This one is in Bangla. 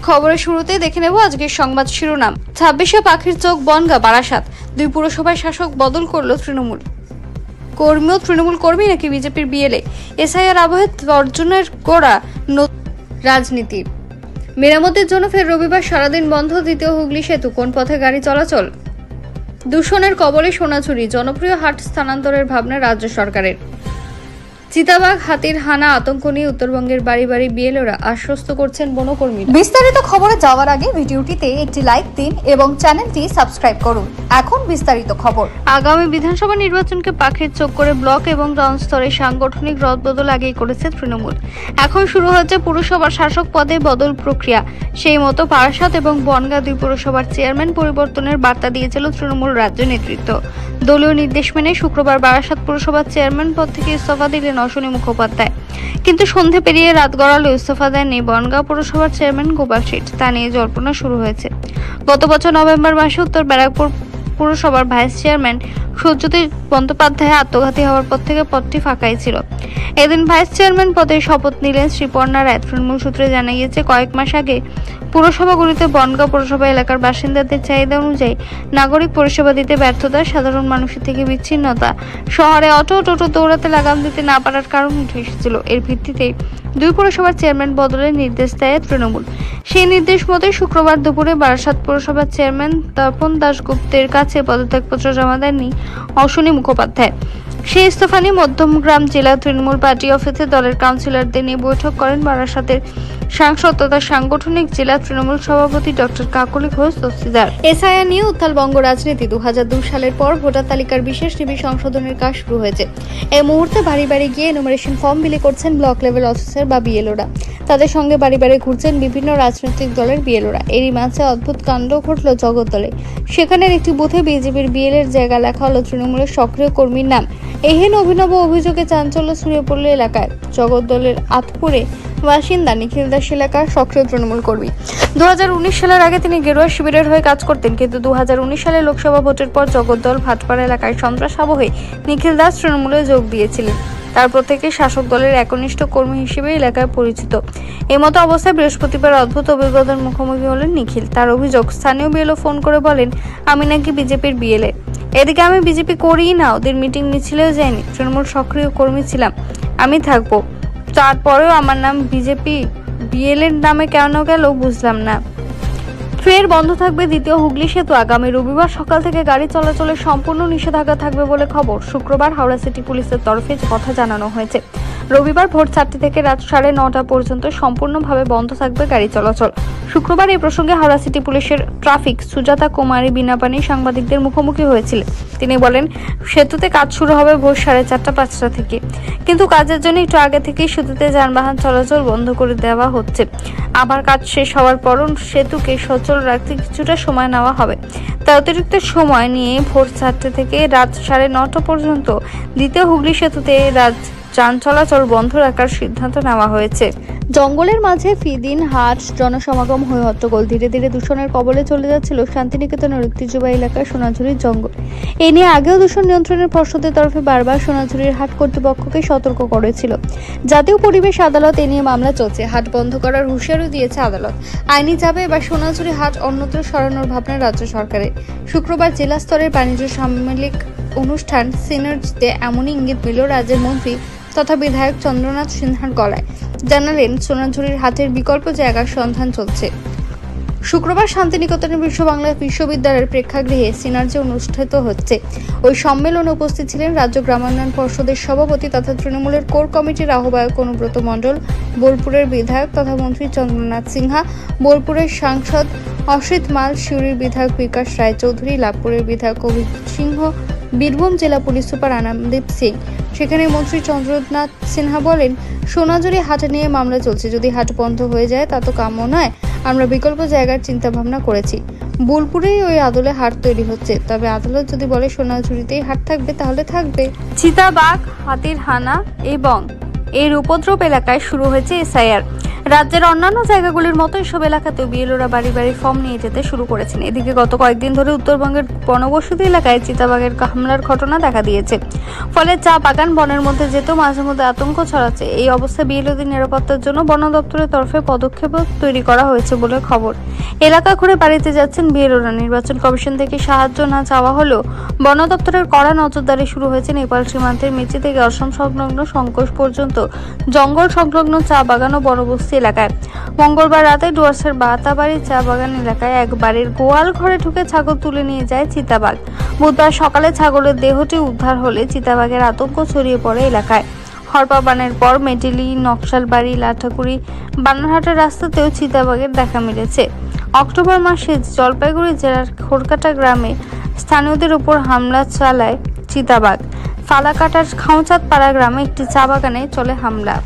খবরের শুরুতেই দেখে নেব আজকের সংবাদ শিরোনাম। 26শে পাখির চোখ বনগাঁ বারাসাত, 2 পুরসভায় শাসক বদল করল তৃণমূল। তৃণমূল কর্মী নাকি বিজেপির বিএলএ? এসআইআর আবহে অর্জনের গোড়া রাজনীতি। মেরামতের জন্য ফের রবিবার সারাদিন বন্ধ দ্বিতীয় হুগলি সেতু, কোন পথে গাড়ি চলাচল? দূষণের কবলে সোনাঝুরি, জনপ্রিয় হাট স্থানান্তরের ভাবনা রাজ্য সরকারের। চিতাবাঘ হাতির হানা আতঙ্ক নিয়ে উত্তরবঙ্গের বাড়ি বাড়ি বিএলওরা আশ্বস্ত করছেন বনকর্মীরা। বিস্তারিত খবরে যাওয়ার আগে ভিডিওটিতে একটি লাইক দিন এবং চ্যানেলটি সাবস্ক্রাইব করুন। এখন বিস্তারিত খবর। আগামী বিধানসভা নির্বাচনকে পাখির চোখ করে ব্লক এবং টাউন স্তরে সাংগঠনিক রদবদল আগেই করেছে তৃণমূল। এখন শুরু হচ্ছে পুরসভার শাসক পদে বদল প্রক্রিয়া। সেই মতো বারাসাত এবং বনগাঁ 2 পুরসভার চেয়ারম্যান পরিবর্তনের বার্তা দিয়েছিল তৃণমূল রাজ্য নেতৃত্ব। দলীয় নির্দেশ মেনে শুক্রবার বারাসাত পুরসভার চেয়ারম্যান পদ থেকে ইস্তফা দিলেন অশ্বনী মুখোপাধ্যায়। কিন্তু সন্ধে পেরিয়ে রাত গড়ালো ইস্তফা দেননি বনগাঁ পুরসভার চেয়ারম্যান গোপাল শেঠ। তা নিয়ে জল্পনা শুরু হয়েছে। গত বছর নভেম্বর মাসে উত্তর ব্যারাকপুর পুরসভার ভাইস চেয়ারম্যান সূর্যজ্যোতি বন্দ্যোপাধ্যায় আত্মঘাতী হওয়ার পর থেকে পদটি ফাঁকাই ছিল। এদিন ভাইস চেয়ারম্যান পদে শপথ নিলেন শ্রীপর্ণা রায়। তৃণমূল সূত্রে জানা গিয়েছে, কয়েক মাস আগে পুরসভাগুলিতে বনগাঁ পুরসভা এলাকার বাসিন্দাদের চাহিদা অনুযায়ী নাগরিক পরিষেবা দিতে ব্যর্থতা, সাধারণ মানুষের থেকে বিচ্ছিন্নতা, শহরে অটো টোটো দৌড়াতে লাগাম দিতে না পারার কারণ উঠে এসেছিল। এর ভিত্তিতেই 2 পুরসভার চেয়ারম্যান বদলের নির্দেশ দেয় তৃণমূল। সেই নির্দেশ মতোই শুক্রবার দুপুরে বারাসাত পুরসভার চেয়ারম্যান তপন দাশগুপ্তের কাছে পদত্যাগপত্র জমা দেননি অশ্বনী মুখোপাধ্যায়। সেই ইস্তফা নিয়ে মধ্যমগ্রাম জেলা তৃণমূল পার্টি অফিসে দলের কাউন্সিলরদের নিয়ে বৈঠক করেন বারাসাতের সাংসদ তথা সাংগঠনিক জেলা তৃণমূল সভাপতি ডক্টর কাকলি ঘোষ দস্তিদার। এসআইআর নিয়ে উত্তালবঙ্গ রাজনীতি। 2002 সালের পর ভোটার তালিকার বিশেষ নিবিড় সংশোধনের কাজ শুরু হয়েছে। এই মুহূর্তে বাড়ি বাড়ি গিয়ে এনুমারেশন ফর্ম বিলি করছেন ব্লক লেভেল অফিসার বা বিএলওরা। তাদের সঙ্গে বাড়ি বাড়ি ঘুরছেন বিভিন্ন রাজনৈতিক দলের বিএলওরা। এরই মাঝে অদ্ভুত কাণ্ড ঘটল জগদ্দলে। সেখানের একটি বুথে বিজেপির বিএলএর জায়গা লেখা হলো তৃণমূলের সক্রিয় কর্মীর নাম। এহেন অভিনব অভিযোগে চাঞ্চল্য ছড়িয়ে পড়ল এলাকায়। জগদ্দলের আতপুরে বাসিন্দা নিখিল দাস এলাকার সক্রিয় তৃণমূল কর্মী। 2019 সালের আগে তিনি গেরুয়া শিবিরের হয়ে কাজ করতেন, কিন্তু 2019 সালে লোকসভা ভোটের পর জগদ্দল ভাটপাড়া এলাকায় সন্ত্রাস আবহে নিখিল দাস তৃণমূলে যোগ দিয়েছিলেন। তারপর থেকে শাসক দলের একনিষ্ঠ কর্মী হিসেবে এলাকায় পরিচিত। এমতো অবস্থায় বৃহস্পতিবার অদ্ভুত অভিজ্ঞতার মুখোমুখি হলেন নিখিল। তার অভিযোগ, স্থানীয় বিএলও ফোন করে বলেন, আমি নাকি বিজেপির বিএলএ। এদিকে আমি বিজেপি করিই না, ওদের মিটিং মিছিলেও যাইনি, তৃণমূল সক্রিয় কর্মী ছিলাম, আমি থাকবো। তারপরেও আমার নাম বিজেপি বিএলএর নামে কেন গেল বুঝলাম না। ফের বন্ধ থাকবে দ্বিতীয় হুগলি সেতু। আগামী রবিবার সকাল থেকে গাড়ি চলাচলের সম্পূর্ণ নিষেধাজ্ঞা থাকবে বলে খবর। শুক্রবার হাওড়া সিটি পুলিশের তরফে কথা জানানো হয়েছে। রবিবার ভোর 4টা থেকে রাত 9:30 পর্যন্ত সম্পূর্ণভাবে বন্ধ থাকবে গাড়ি চলাচল। শুক্রবার এই প্রসঙ্গে হাওড়া সিটি পুলিশের ট্রাফিক সুজাতা কুমারী বিনাপানি সাংবাদিকদের মুখোমুখি হয়েছিলেন। তিনি বলেন, সেতুতে কাজ শুরু হবে ভোর 4:30-5টা থেকে, কিন্তু কাজের জন্য একটু আগে থেকেই সেতুতে যানবাহন চলাচল বন্ধ করে দেওয়া হচ্ছে। আবার কাজ শেষ হওয়ার পরও সেতুকে সচল রাখতে কিছুটা সময় নেওয়া হবে। তাই অতিরিক্ত সময় নিয়ে ভোর 4টা থেকে রাত 9:30 পর্যন্ত দ্বিতীয় হুগলি সেতুতে যান চলাচল বন্ধ রাখার সিদ্ধান্ত নেওয়া হয়েছে। জঙ্গলের মাঝে ফিদিন হাট, জনসমাগম হয়ে হট্টগোল। ধীরে ধীরে দূষণের কবলে চলে যাচ্ছিল শান্তিনিকেতনের ঐতিহ্যবাহী এলাকার সোনাঝুরির জঙ্গল। এ নিয়ে আগেও দূষণ নিয়ন্ত্রণের পর্ষদের তরফে বারবার সোনাঝুরির হাট কর্তৃপক্ষকে সতর্ক করেছিল। জাতীয় পরিবেশ আদালত এ নিয়ে মামলা চলছে। হাট বন্ধ করার হুঁশিয়ারিও দিয়েছে আদালত। আইনি যাবে এবার সোনাঝুরি হাট অন্যত্র সরানোর ভাবনা রাজ্য সরকারের। শুক্রবার জেলা স্তরের বাণিজ্য সামরিক অনুষ্ঠান সিনার্জিতে এমনই ইঙ্গিত মিলল রাজ্যের মন্ত্রী তথা বিধায়ক চন্দ্রনাথ সিনহার গলায়। জানালেন, সোনাঝুরির হাটের বিকল্প জায়গার সন্ধান চলছে। শুক্রবার শান্তিনিকেতনের বিশ্ব বাংলা বিশ্ববিদ্যালয়ের প্রেক্ষাগৃহে সিনার্জি অনুষ্ঠিত হচ্ছে। ওই সম্মেলনে উপস্থিত ছিলেন রাজ্য গ্রামোন্নয়ন পর্ষদের সভাপতি তথা তৃণমূলের কোর কমিটির আহ্বায়ক অনুব্রত মণ্ডল, বোলপুরের বিধায়ক তথা মন্ত্রী চন্দ্রনাথ সিনহা, বোলপুরের সাংসদ অসিত মাল, সিউড়ির বিধায়ক বিকাশ রায়চৌধুরী, লাভপুরের বিধায়ক অভিজিৎ সিংহ, বীরভূম জেলা পুলিশ সুপার আনন্দদীপ সিং। সেখানে মন্ত্রী চন্দ্রনাথ সিনহা বলেন, সোনাঝুরি হাট নিয়ে মামলা চলছে। যদি হাট বন্ধ হয়ে যায় তা তো কাম্য নয়। আমরা বিকল্প জায়গার চিন্তা ভাবনা করেছি। বোলপুরেই ওই আদলে হাট তৈরি হচ্ছে, তবে আদালত যদি বলে সোনাঝুরিতেই হাট থাকবে তাহলে থাকবে। চিতাবাঘ হাতির হানা এবং এর উপদ্রব এলাকায় শুরু হয়েছে এসআইআর। রাজ্যের অন্যান্য জায়গাগুলির মতো এসব এলাকাতেও বিএলওরা বাড়ি বাড়ি ফর্ম নিয়ে যেতে শুরু করেছেন। এদিকে গত কয়েকদিন ধরে উত্তরবঙ্গের বনবসতি এলাকায় চিতাবাঘের হামলার ঘটনা দেখা দিয়েছে। ফলে চা বাগান বনের মধ্যে যেতেও মাঝে মধ্যে আতঙ্ক ছড়াচ্ছে। এই অবস্থায় বিএলওদের নিরাপত্তার জন্য বন দপ্তরের তরফে পদক্ষেপ তৈরি করা হয়েছে বলে খবর। এলাকা ঘুরে বাড়িতে যাচ্ছেন বিএলওরা। নির্বাচন কমিশন থেকে সাহায্য না চাওয়া হলেও বন দপ্তরের কড়া নজরদারি শুরু হয়েছে নেপাল সীমান্তের মেচি থেকে অসম সংলগ্ন সংকোষ পর্যন্ত জঙ্গল সংলগ্ন চা বাগান ও বনবস্তি এলাকায়। মঙ্গলবার রাতে ডুয়ার্সের বাতাবাড়ি চা বাগান এলাকায় এক বাড়ির গোয়াল ঘরে ঢুকে ছাগল তুলে নিয়ে যায় চিতাবাঘ। বুধবার সকালে ছাগলের দেহটি উদ্ধার হলে চিতাবাঘের আতঙ্ক ছড়িয়ে পড়ে এলাকায়। হরপাবানের পর মেটেলি, নকশালবাড়ি, লাঠাকুড়ি, বানারহাটের রাস্তাতেও চিতাবাঘের দেখা মিলেছে। অক্টোবর মাসে জলপাইগুড়ি জেলার খোরকাটা গ্রামে স্থানীয়দের উপর হামলা চালায় চিতাবাঘ। ফালাকাটার খাওচাঁদ পাড়া গ্রামে একটি চা বাগানে চলে হামলা।